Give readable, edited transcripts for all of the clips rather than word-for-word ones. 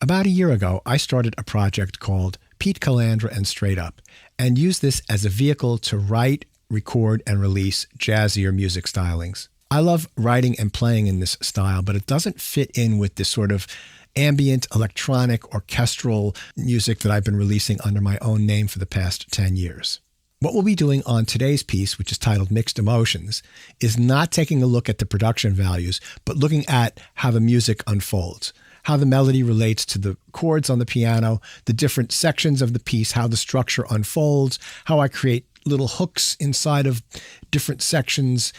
About a year ago, I started a project called Pete Calandra and Straight Up, and used this as a vehicle to write, record, and release jazzier music stylings. I love writing and playing in this style, but it doesn't fit in with this sort of ambient, electronic, orchestral music that I've been releasing under my own name for the past 10 years. What we'll be doing on today's piece, which is titled Mixed Emotions, is not taking a look at the production values, but looking at how the music unfolds, how the melody relates to the chords on the piano, the different sections of the piece, how the structure unfolds, how I create little hooks inside of different sections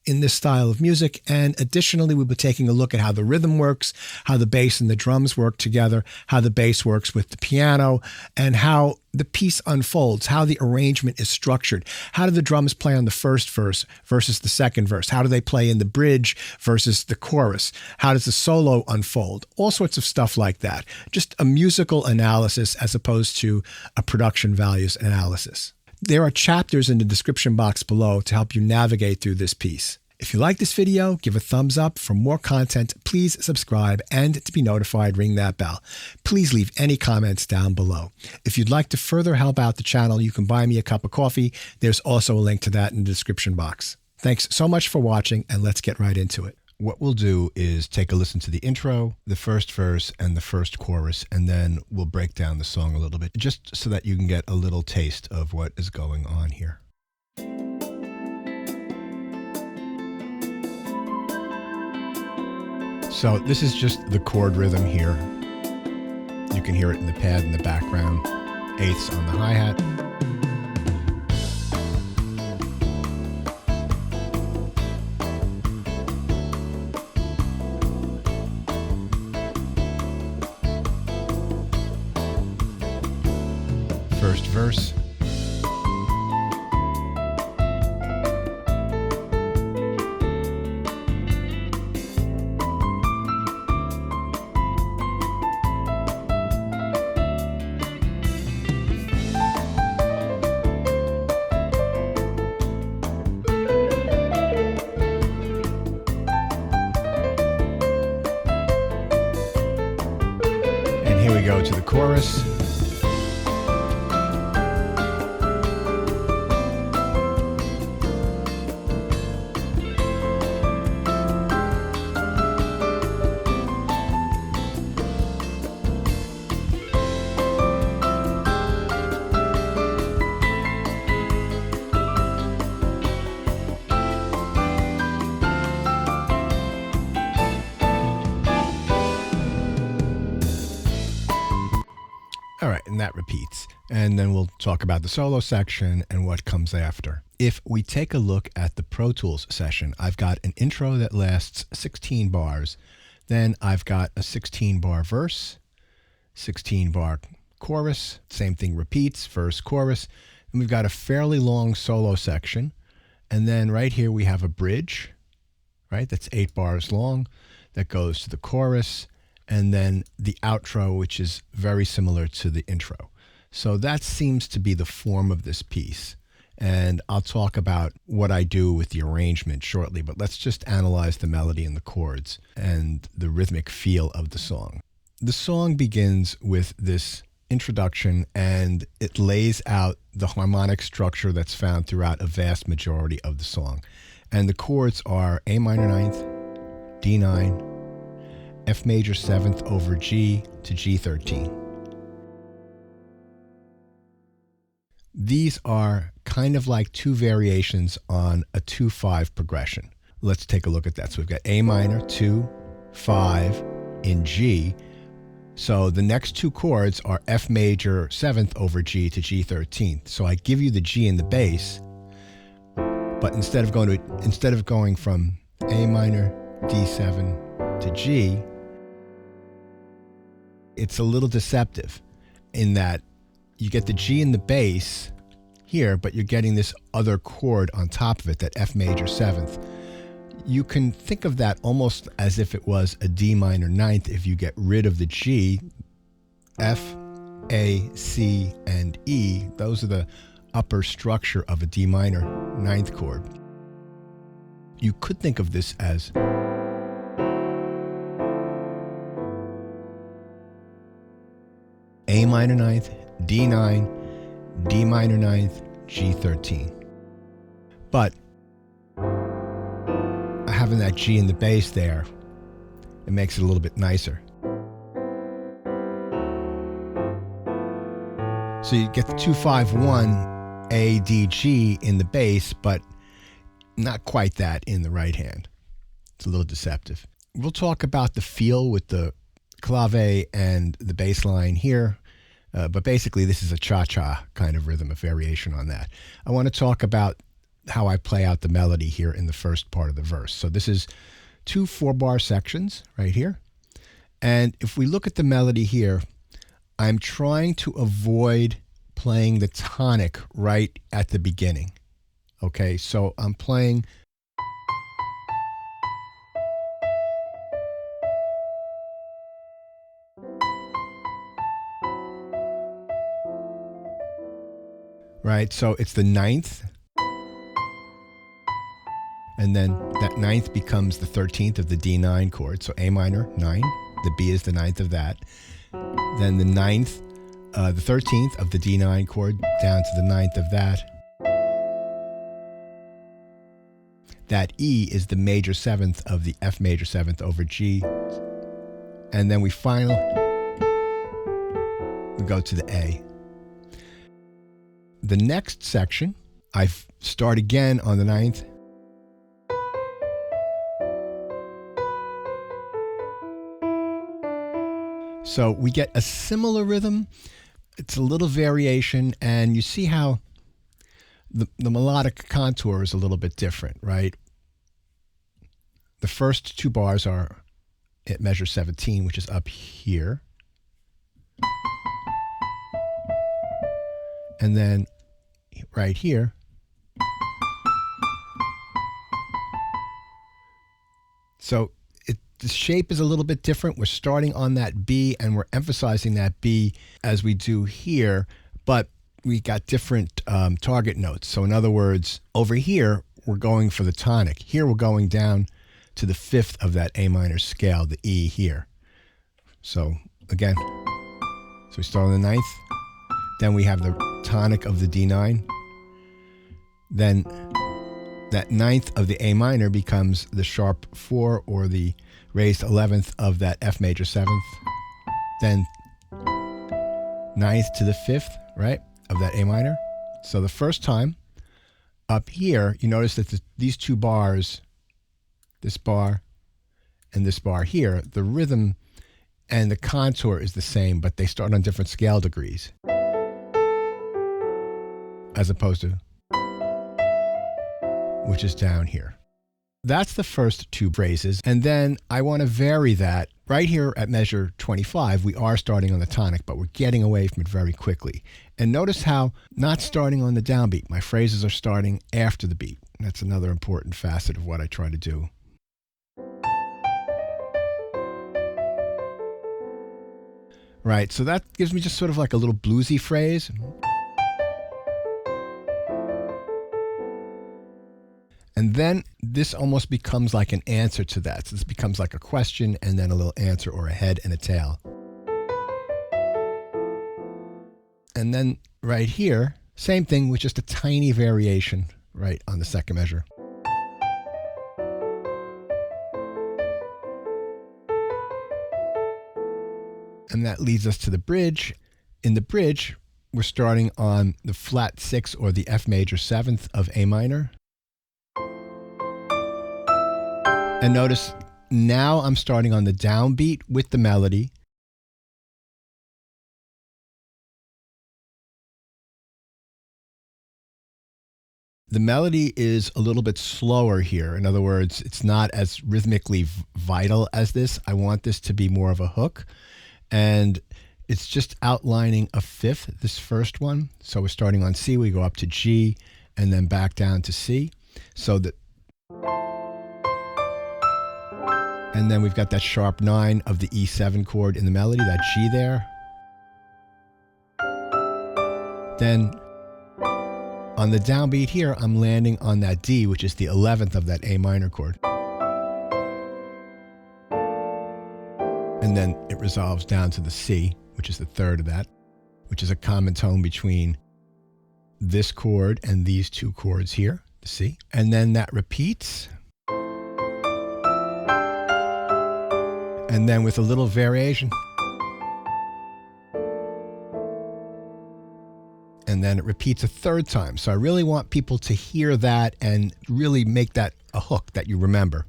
in this style of music. And additionally, we'll be taking a look at how the rhythm works, how the bass and the drums work together, how the bass works with the piano, and how the piece unfolds, how the arrangement is structured. How do the drums play on the first verse versus the second verse? How do they play in the bridge versus the chorus? How does the solo unfold? All sorts of stuff like that. Just a musical analysis as opposed to a production values analysis. There are chapters in the description box below to help you navigate through this piece. If you like this video, give a thumbs up. For more content, please subscribe, and to be notified, ring that bell. Please leave any comments down below. If you'd like to further help out the channel, you can buy me a cup of coffee. There's also a link to that in the description box. Thanks so much for watching, and let's get right into it. What we'll do is take a listen to the intro, the first verse, and the first chorus, and then we'll break down the song a little bit, just so that you can get a little taste of what is going on here. So this is just the chord rhythm here. You can hear it in the pad in the background, eighths on the hi-hat. First verse. And here we go to the chorus. All right, and that repeats. And then we'll talk about the solo section and what comes after. If we take a look at the Pro Tools session, I've got an intro that lasts 16 bars. Then I've got a 16-bar verse, 16-bar chorus. Same thing repeats, verse, chorus. And we've got a fairly long solo section. And then right here we have a bridge, right? That's 8 bars long. That goes to the chorus. And then the outro, which is very similar to the intro. So that seems to be the form of this piece. And I'll talk about what I do with the arrangement shortly, but let's just analyze the melody and the chords and the rhythmic feel of the song. The song begins with this introduction, and it lays out the harmonic structure that's found throughout a vast majority of the song. And the chords are A minor ninth, D9, F major 7th over G to G13. These are kind of like two variations on a 2-5 progression. Let's take a look at that. So we've got A minor, 2, 5 in G. So the next two chords are F major 7th over G to G13. So I give you the G in the bass, but instead of going from A minor, D7 to G, it's a little deceptive in that you get the G in the bass here, but you're getting this other chord on top of it, that F major 7th. You can think of that almost as if it was a D minor 9th if you get rid of the G. F, A, C, and E, those are the upper structure of a D minor 9th chord. You could think of this as A minor ninth, D9, D minor ninth, G13. But having that G in the bass there, it makes it a little bit nicer. So you get the 2-5-1 A, D, G in the bass, but not quite that in the right hand. It's a little deceptive. We'll talk about the feel with the clave and the bass line here, but basically this is a cha-cha kind of rhythm, a variation on that. I want to talk about how I play out the melody here in the first part of the verse. So this is 2 4-bar sections right here. And if we look at the melody here, I'm trying to avoid playing the tonic right at the beginning. Okay, so I'm playing right, so it's the ninth, and then that ninth becomes the 13th of the D9 chord, so A minor, 9, the B is the ninth of that. Then the ninth, the 13th of the D9 chord down to the ninth of that. That E is the major seventh of the F major seventh over G. And then we go to the A. The next section, I start again on the ninth. So we get a similar rhythm. It's a little variation, and you see how the melodic contour is a little bit different, right? The first 2 bars are at measure 17, which is up here. And then right here, so the shape is a little bit different. We're starting on that B and we're emphasizing that B as we do here, but we got different target notes. So in other words, over here, we're going for the tonic. Here, we're going down to the 5th of that A minor scale, the E here. So again, so we start on the 9th, then we have the tonic of the D9, then that 9th of the A minor becomes the sharp 4 or the raised 11th of that F major 7th, then 9th to the 5th, right, of that A minor. So the first time up here, you notice that these 2 bars, this bar and this bar here, the rhythm and the contour is the same, but they start on different scale degrees as opposed to which is down here. That's the first 2 phrases, and then I want to vary that. Right here at measure 25, we are starting on the tonic, but we're getting away from it very quickly. And notice how not starting on the downbeat, my phrases are starting after the beat. That's another important facet of what I try to do. Right, so that gives me just sort of like a little bluesy phrase. And then this almost becomes like an answer to that. So this becomes like a question and then a little answer or a head and a tail. And then right here, same thing with just a tiny variation right on the second measure. And that leads us to the bridge. In the bridge, we're starting on the flat 6 or the F major 7th of A minor. And notice now I'm starting on the downbeat with the melody. The melody is a little bit slower here. In other words, it's not as rhythmically vital as this. I want this to be more of a hook. And it's just outlining a 5th, this first one. So we're starting on C, we go up to G, and then back down to C. So that, and then we've got that sharp 9 of the E7 chord in the melody, that G there. Then on the downbeat here, I'm landing on that D, which is the 11th of that A minor chord. And then it resolves down to the C, which is the 3rd of that. which is a common tone between this chord and these two chords here, the C. And then that repeats. And then with a little variation. And then it repeats a third time. So I really want people to hear that and really make that a hook that you remember.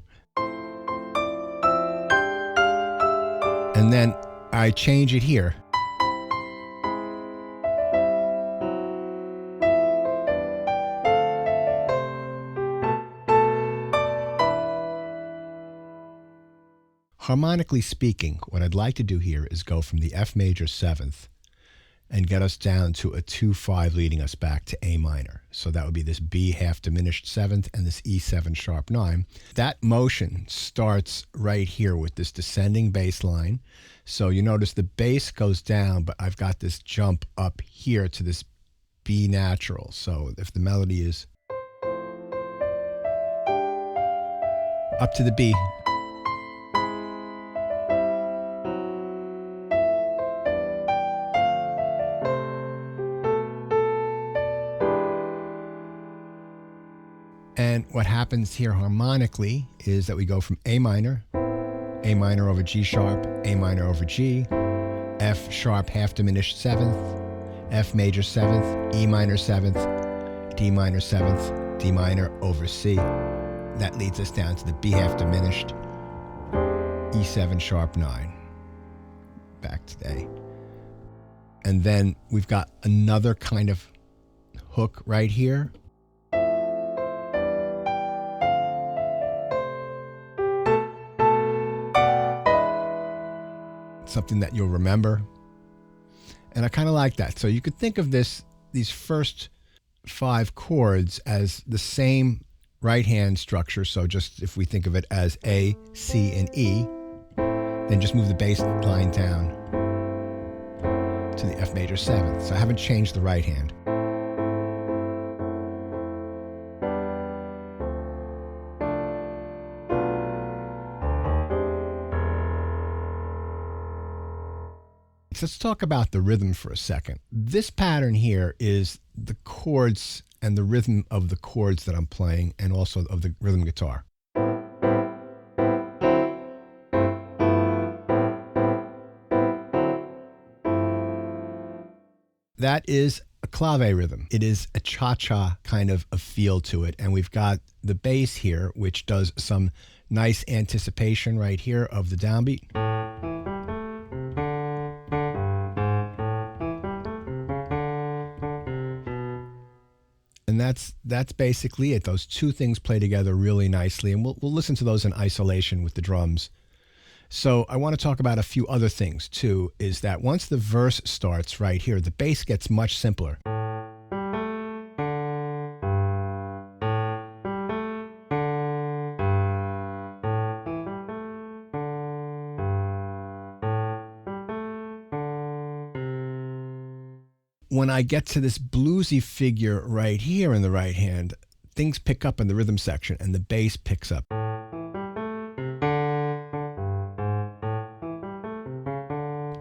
And then I change it here. Harmonically speaking, what I'd like to do here is go from the F major 7th and get us down to a 2-5 leading us back to A minor. So that would be this B half diminished 7th and this E7 sharp 9. That motion starts right here with this descending bass line. So you notice the bass goes down, but I've got this jump up here to this B natural. So if the melody is up to the B, and what happens here harmonically is that we go from A minor over G sharp, A minor over G, F sharp half diminished 7th, F major 7th, E minor 7th, D minor 7th, D minor over C. That leads us down to the B half diminished, E7 sharp 9, back to the A. And then we've got another kind of hook right here. Something that you'll remember. And I kind of like that. So you could think of these first 5 chords as the same right hand structure. So just if we think of it as A, C, and E, then just move the bass line down to the F major 7th. So I haven't changed the right hand. Let's talk about the rhythm for a second. This pattern here is the chords and the rhythm of the chords that I'm playing and also of the rhythm guitar. That is a clave rhythm. It is a cha-cha kind of a feel to it. And we've got the bass here, which does some nice anticipation right here of the downbeat. And that's basically it. Those two things play together really nicely, and we'll listen to those in isolation with the drums. So I want to talk about a few other things too, is that once the verse starts right here, the bass gets much simpler. When I get to this bluesy figure right here in the right hand, things pick up in the rhythm section and the bass picks up.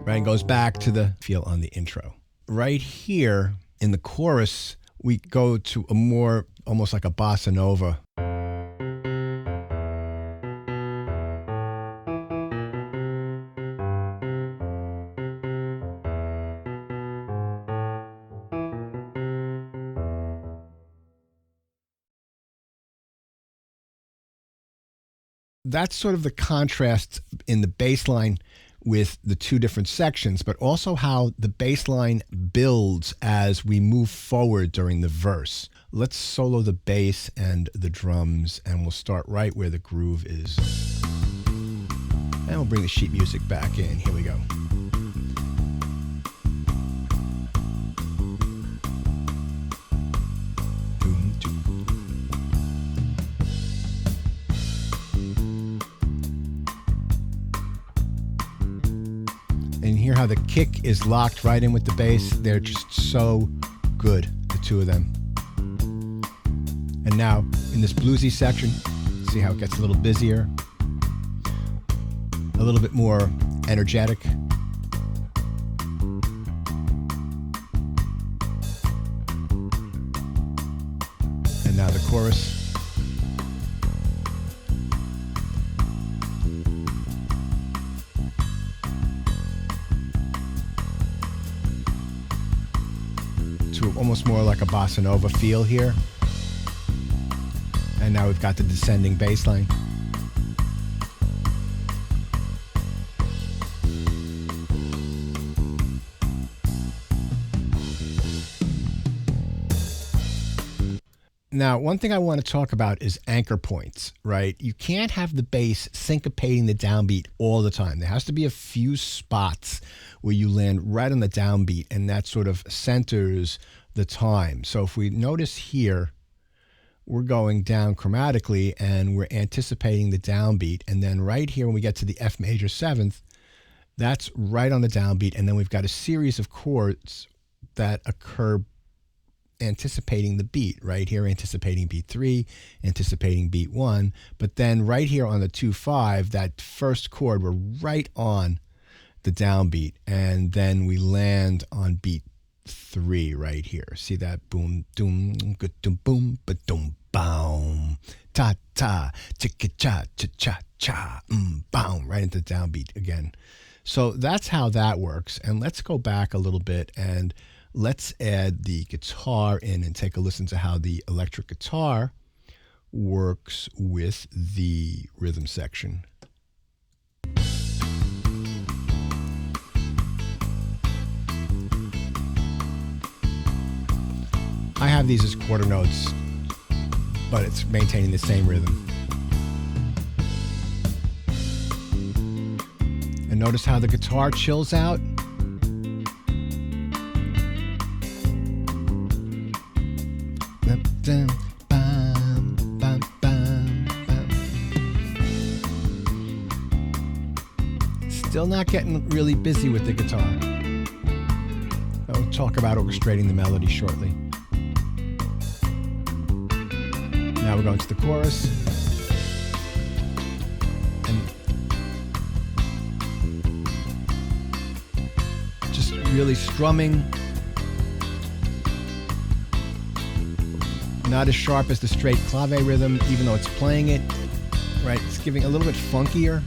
Right, and goes back to the feel on the intro. Right here in the chorus, we go to a more, almost like a bossa nova. That's sort of the contrast in the bass line with the two different sections, but also how the bass line builds as we move forward during the verse. Let's solo the bass and the drums, and we'll start right where the groove is. And we'll bring the sheet music back in. Here we go. And hear how the kick is locked right in with the bass. They're just so good, the two of them. And now, in this bluesy section, see how it gets a little busier, a little bit more energetic. And now the chorus. To almost more like a bossa nova feel here. And now we've got the descending bass line. Now, one thing I want to talk about is anchor points, right? You can't have the bass syncopating the downbeat all the time. There has to be a few spots where you land right on the downbeat, and that sort of centers the time. So if we notice here, we're going down chromatically and we're anticipating the downbeat. And then right here, when we get to the F major 7th, that's right on the downbeat. And then we've got a series of chords that occur anticipating the beat. Right here, anticipating beat 3, anticipating beat 1. But then right here on the 2-5, that first chord, we're right on the downbeat. And then we land on beat 3 right here. See that? Boom, doom, good, doom, boom, ba doom, boom, ta ta, chicka cha, cha cha cha, boom, right into the downbeat again. So that's how that works. And let's go back a little bit and let's add the guitar in and take a listen to how the electric guitar works with the rhythm section. I have these as quarter notes, but it's maintaining the same rhythm. And notice how the guitar chills out. Still not getting really busy with the guitar. I'll talk about orchestrating the melody shortly. Now we're going to the chorus. And just really strumming. Not as sharp as the straight clave rhythm, even though it's playing it. Right, it's giving a little bit funkier.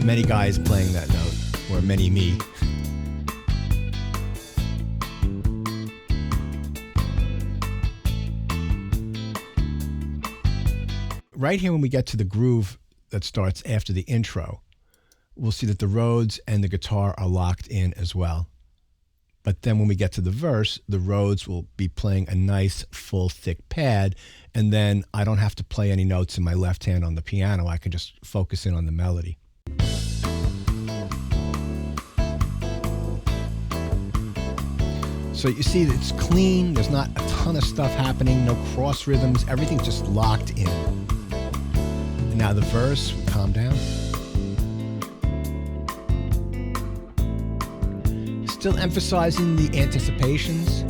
Many guys playing that note, or many me. Right here when we get to the groove that starts after the intro, we'll see that the Rhodes and the guitar are locked in as well. But then when we get to the verse, the Rhodes will be playing a nice full thick pad, and then I don't have to play any notes in my left hand on the piano. I can just focus in on the melody. So you see that it's clean, there's not a ton of stuff happening, no cross rhythms, everything's just locked in. And now the verse, calm down. Still emphasizing the anticipations.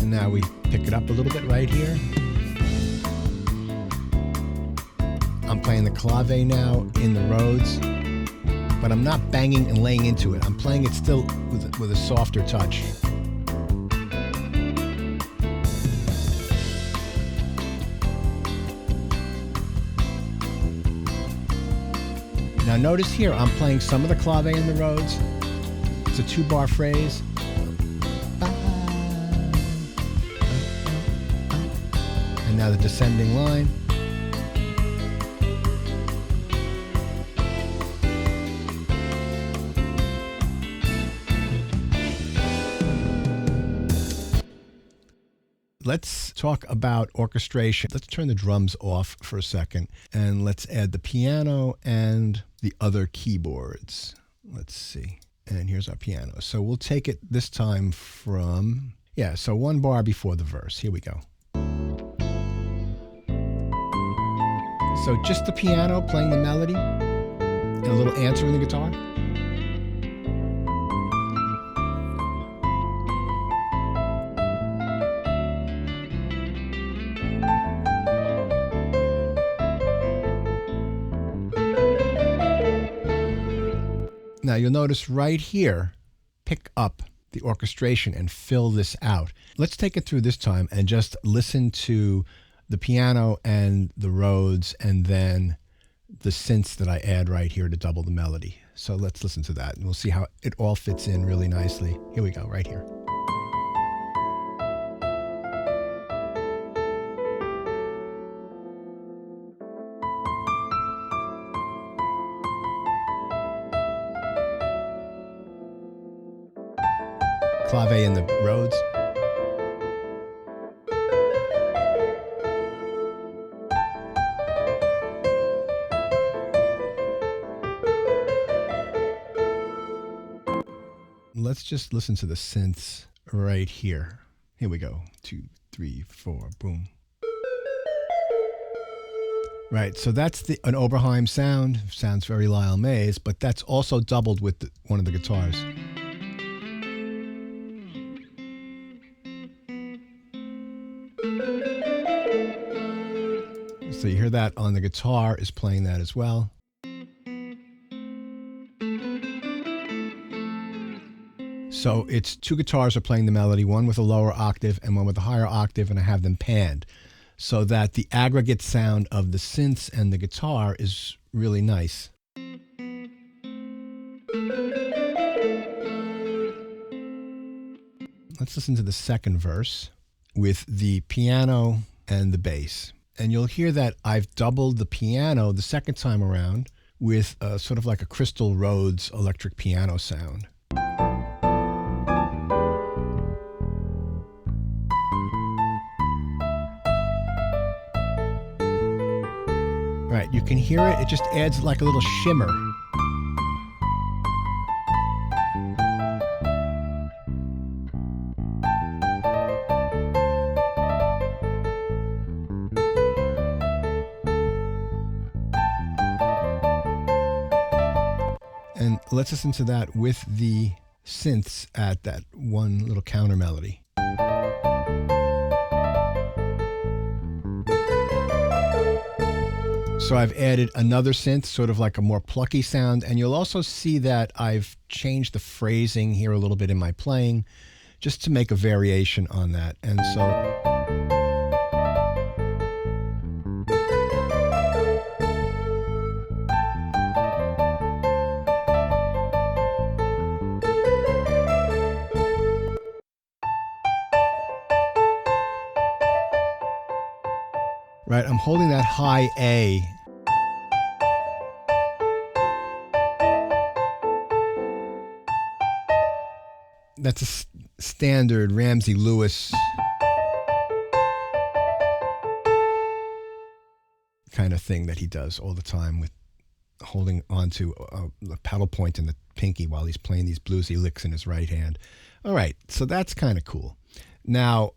And now we pick it up a little bit right here. I'm playing the clave now in the Rhodes, but I'm not banging and laying into it. I'm playing it still with a softer touch. Now notice here, I'm playing some of the clave in the Rhodes. It's a 2-bar phrase. And now the descending line. Let's talk about orchestration. Let's turn the drums off for a second and let's add the piano and the other keyboards. Let's see. And here's our piano. So we'll take it this time from, so 1 bar before the verse. Here we go. So just the piano playing the melody and a little answer in the guitar. Now you'll notice right here, pick up the orchestration and fill this out. Let's take it through this time and just listen to the piano and the Rhodes and then the synths that I add right here to double the melody. So let's listen to that and we'll see how it all fits in really nicely. Here we go, right here. Clave and the Rhodes. Let's just listen to the synths right here. Here we go. 2, 3, 4, boom. Right, so that's an Oberheim sound. Sounds very Lyle Mays, but that's also doubled with one of the guitars. So you hear that on the guitar is playing that as well. So it's two guitars are playing the melody, one with a lower octave and one with a higher octave, and I have them panned so that the aggregate sound of the synths and the guitar is really nice. Let's listen to the second verse with the piano and the bass. And you'll hear that I've doubled the piano the second time around with sort of like a Crystal Rhodes electric piano sound. Right, you can hear it. It just adds like a little shimmer. And let's listen to that with the synths at that one little counter melody. So I've added another synth, sort of like a more plucky sound, and you'll also see that I've changed the phrasing here a little bit in my playing, just to make a variation on that. And so right, I'm holding that high A. That's a standard Ramsey Lewis kind of thing that he does all the time, with holding onto the paddle point and the pinky while he's playing these bluesy licks in his right hand. All right, so that's kind of cool. Now,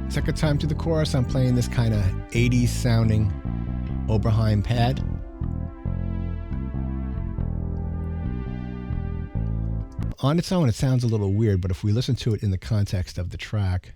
second time to the chorus, I'm playing this kind of 80s sounding Oberheim pad. On its own, it sounds a little weird, but if we listen to it in the context of the track.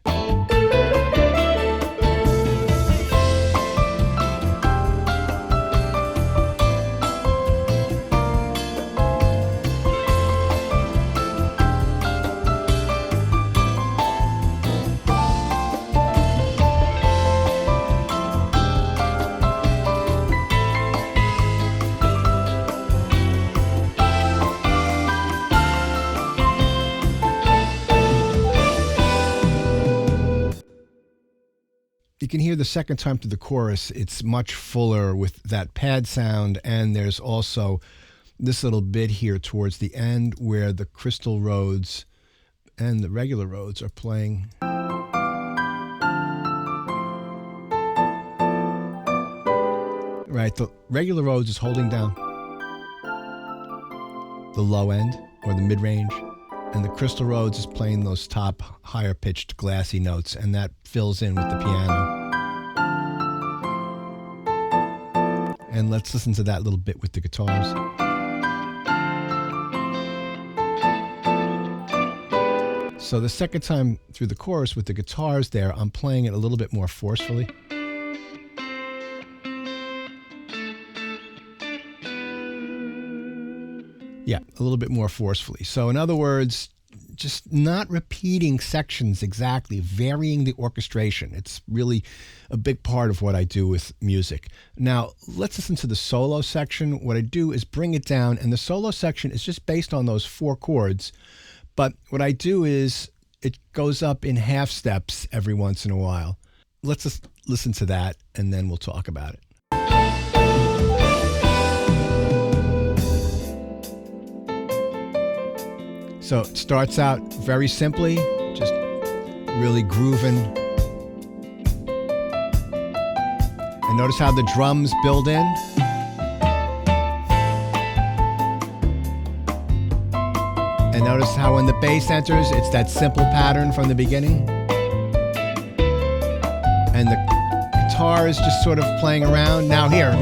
You can hear the second time to the chorus, it's much fuller with that pad sound, and there's also this little bit here towards the end where the Crystal Rhodes and the regular Rhodes are playing. Right, the regular Rhodes is holding down the low end or the mid-range, and the Crystal Rhodes is playing those top higher pitched glassy notes, and that fills in with the piano. And let's listen to that little bit with the guitars. So the second time through the chorus with the guitars there, I'm playing it a little bit more forcefully. Yeah, a little bit more forcefully. So in other words, just not repeating sections exactly, varying the orchestration. It's really a big part of what I do with music. Now, let's listen to the solo section. What I do is bring it down, and the solo section is just based on those 4 chords. But what I do is it goes up in half steps every once in a while. Let's just listen to that, and then we'll talk about it. So it starts out very simply, just really grooving. And notice how the drums build in. And notice how when the bass enters, it's that simple pattern from the beginning. And the guitar is just sort of playing around. Now here.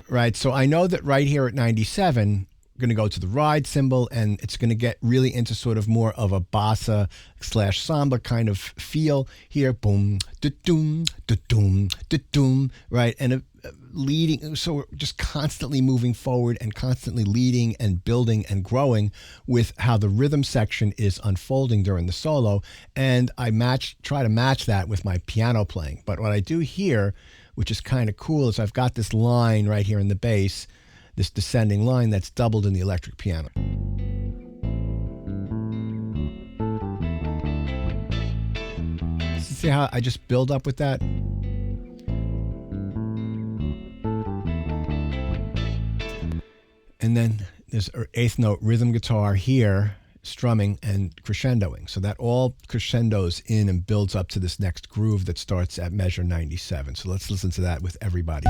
Right, so I know that right here at 97, going to go to the ride cymbal, and it's going to get really into sort of more of a bossa / samba kind of feel here. Boom, da-doom, da-doom, da-doom, right? And leading, so we're just constantly moving forward and constantly leading and building and growing with how the rhythm section is unfolding during the solo. And I try to match that with my piano playing. But what I do here, which is kind of cool, is I've got this line right here in the bass, this descending line that's doubled in the electric piano. See how I just build up with that? And then there's an 8th note rhythm guitar here, strumming and crescendoing. So that all crescendos in and builds up to this next groove that starts at measure 97. So let's listen to that with everybody.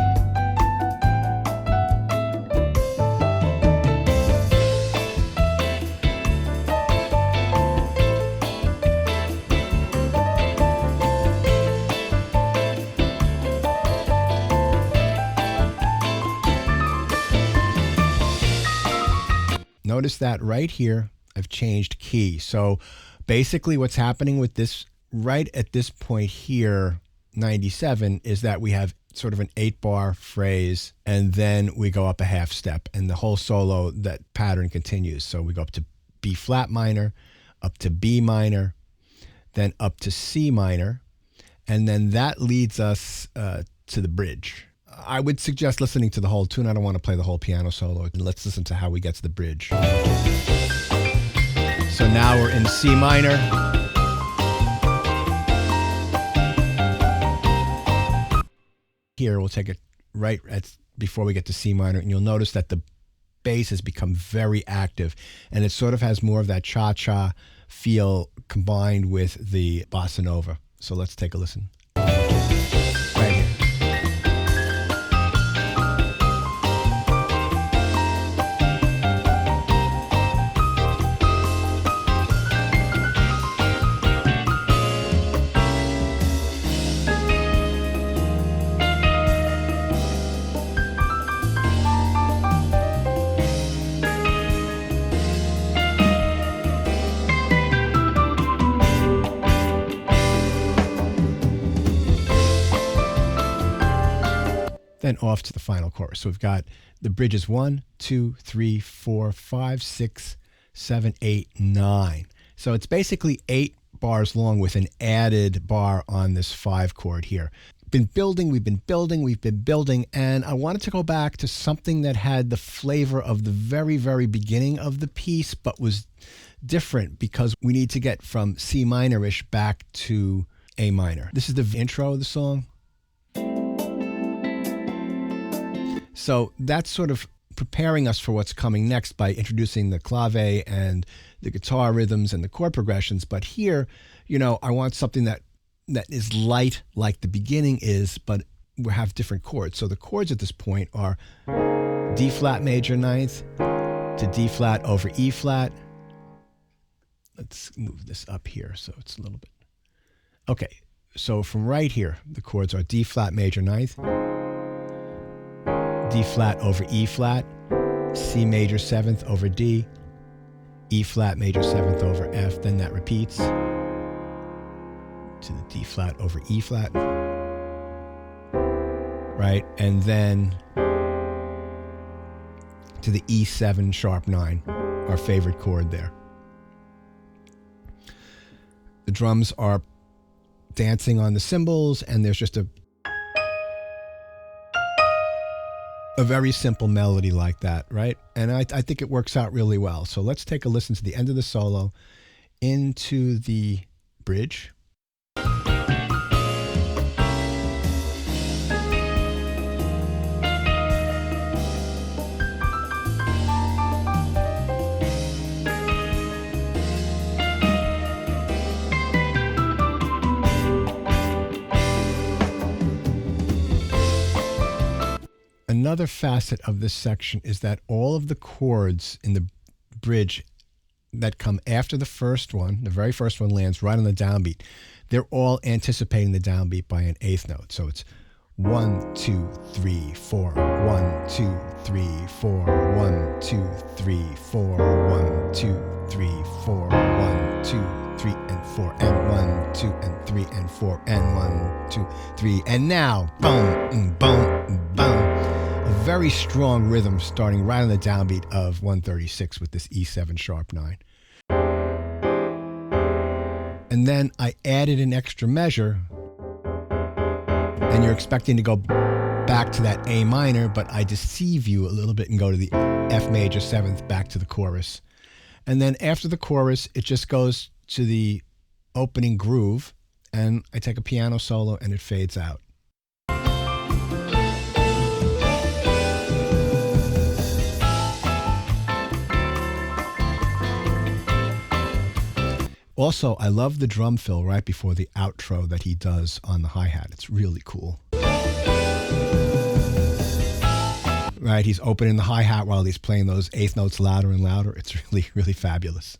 Notice that right here, I've changed key. So basically what's happening with this right at this point here, 97, is that we have sort of an 8-bar phrase, and then we go up a half step, and the whole solo, that pattern continues. So we go up to B flat minor, up to B minor, then up to C minor, and then that leads us to the bridge. I would suggest listening to the whole tune. I don't want to play the whole piano solo. Let's listen to how we get to the bridge. So now we're in C minor. Here, we'll take it right before we get to C minor, and you'll notice that the bass has become very active, and it sort of has more of that cha-cha feel combined with the bossa nova. So let's take a listen. Right here. Then off to the final chorus. So we've got the bridges 1, 2, 3, 4, 5, 6, 7, 8, 9. So it's basically 8 bars long with an added bar on this 5 chord here. We've been building, and I wanted to go back to something that had the flavor of the very, very beginning of the piece, but was different because we need to get from C minor-ish back to A minor. This is the intro of the song. So that's sort of preparing us for what's coming next by introducing the clave and the guitar rhythms and the chord progressions. But here, I want something that is light like the beginning is, but we have different chords. So the chords at this point are D flat major 9th to D flat over E flat. Let's move this up here so it's a little bit. Okay, so from right here, the chords are D flat major 9th, D flat over E flat, C major 7th over D, E flat major 7th over F, then that repeats to the D flat over E flat, right? And then to the E7 sharp 9, our favorite chord there. The drums are dancing on the cymbals, and there's just a very simple melody like that, right? And I think it works out really well. So let's take a listen to the end of the solo into the bridge. Another facet of this section is that all of the chords in the bridge that come after the first one, the very first one lands right on the downbeat, they're all anticipating the downbeat by an eighth note. So it's 1, 2, 3, 4, 1, 2, 3, 4, 1, 2, 3, 4, 1, 2, 3, 4, 1, 2, 3, and 4, and 1, 2, and 3, and 4, and 1, 2, 3, and now, boom, boom, boom. A very strong rhythm starting right on the downbeat of 136 with this E7 sharp 9. And then I added an extra measure, and you're expecting to go back to that A minor, but I deceive you a little bit and go to the F major 7th back to the chorus. And then after the chorus, it just goes to the opening groove, and I take a piano solo and it fades out. Also, I love the drum fill right before the outro that he does on the hi-hat. It's really cool. Right, he's opening the hi-hat while he's playing those eighth notes louder and louder. It's really, really fabulous.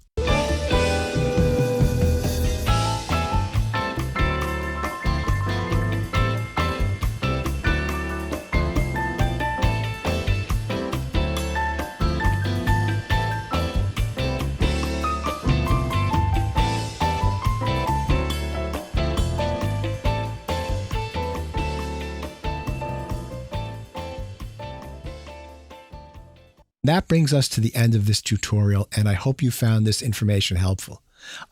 That brings us to the end of this tutorial, and I hope you found this information helpful.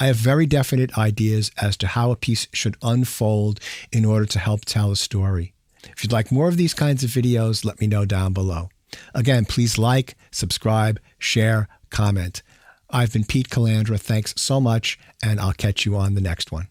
I have very definite ideas as to how a piece should unfold in order to help tell a story. If you'd like more of these kinds of videos, let me know down below. Again, please like, subscribe, share, comment. I've been Pete Calandra. Thanks so much, and I'll catch you on the next one.